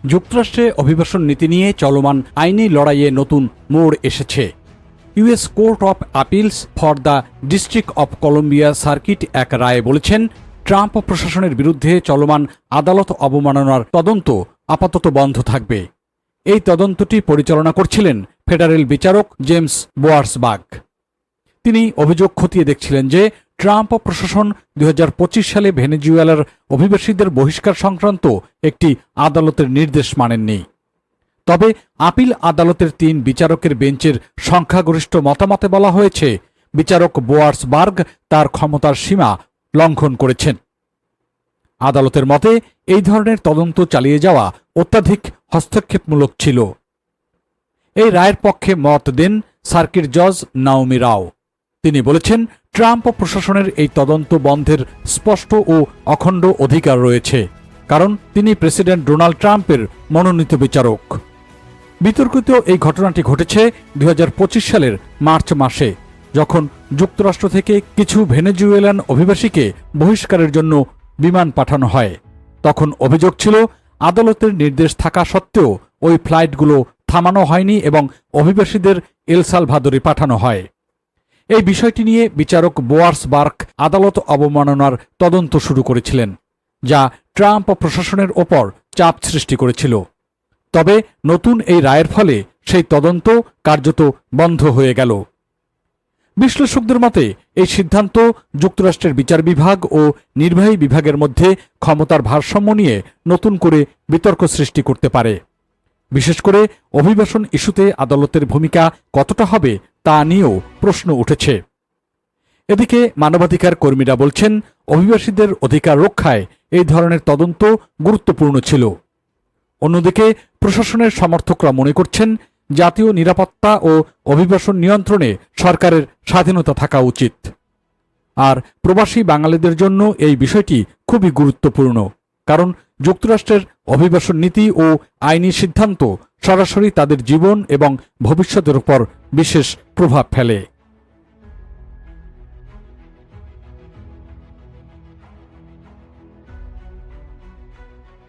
যুক্তরাষ্ট্রে অভিবাসন নীতি নিয়ে চলমান আইনি লড়াইয়ে নতুন মোড় এসেছে। US court of আপিলস for the district of Colombia circuit এক রায়ে বলেছেন, ট্রাম্প প্রশাসনের বিরুদ্ধে চলমান আদালত অবমাননার তদন্ত আপাতত বন্ধ থাকবে। এই তদন্তটি পরিচালনা করছিলেন ফেডারেল বিচারক জেমস বোয়ার্সবার্গ। তিনি অভিযোগ খতিয়ে দেখছিলেন যে ট্রাম্প প্রশাসন 2025 সালে ভেনেজুয়েলার অভিবাসীদের বহিষ্কার সংক্রান্ত একটি আদালতের নির্দেশ মানেননি। তবে আপিল আদালতের 3 বিচারকের বেঞ্চের সংখ্যাগরিষ্ঠ মতামতে বলা হয়েছে, বিচারক বোয়ার্সবার্গ তার ক্ষমতার সীমা লঙ্ঘন করেছেন। আদালতের মতে এই ধরনের তদন্ত চালিয়ে যাওয়া অত্যাধিক হস্তক্ষেপমূলক ছিল। এই রায়ের পক্ষে মত দেন সার্কিট জজ নাওমি রাও। তিনি বলেছেন, ট্রাম্প প্রশাসনের এই তদন্ত বন্ধের স্পষ্ট ও অখণ্ড অধিকার রয়েছে, কারণ তিনি প্রেসিডেন্ট ডোনাল্ড ট্রাম্পের মনোনীত বিচারক। বিতর্কিত এই ঘটনাটি ঘটেছে 2025 সালের মার্চ মাসে, যখন যুক্তরাষ্ট্র থেকে কিছু ভেনেজুয়েলান অভিবাসীকে বহিষ্কারের জন্য বিমান পাঠানো হয়। তখন অভিযোগ ছিল, আদালতের নির্দেশ থাকা সত্ত্বেও ওই ফ্লাইটগুলো থামানো হয়নি এবং অভিবাসীদের এল সালভাদরে পাঠানো হয়। এই বিষয়টি নিয়ে বিচারক বোয়ার্সবার্গ আদালত অবমাননার তদন্ত শুরু করেছিলেন, যা ট্রাম্প প্রশাসনের ওপর চাপ সৃষ্টি করেছিল। তবে নতুন এই রায়ের ফলে সেই তদন্ত কার্যত বন্ধ হয়ে গেল। বিশ্লেষকদের মতে এই সিদ্ধান্ত যুক্তরাষ্ট্রের বিচার বিভাগ ও নির্বাহী বিভাগের মধ্যে ক্ষমতার ভারসাম্য নিয়ে নতুন করে বিতর্ক সৃষ্টি করতে পারে। বিশেষ করে অভিবাসন ইস্যুতে আদালতের ভূমিকা কতটা হবে তা নিয়েও প্রশ্ন উঠেছে। এদিকে মানবাধিকার কর্মীরা বলছেন, অভিবাসীদের অধিকার রক্ষায় এই ধরনের তদন্ত গুরুত্বপূর্ণ ছিল। অন্যদিকে প্রশাসনের সমর্থকরা মনে করছেন, জাতীয় নিরাপত্তা ও অভিবাসন নিয়ন্ত্রণে সরকারের স্বাধীনতা থাকা উচিত। আর প্রবাসী বাঙালিদের জন্য এই বিষয়টি খুবই গুরুত্বপূর্ণ, কারণ যুক্তরাষ্ট্রের অভিবাসন নীতি ও আইনি সিদ্ধান্ত সরাসরি তাদের জীবন এবং ভবিষ্যতের উপর বিশেষ প্রভাব ফেলে।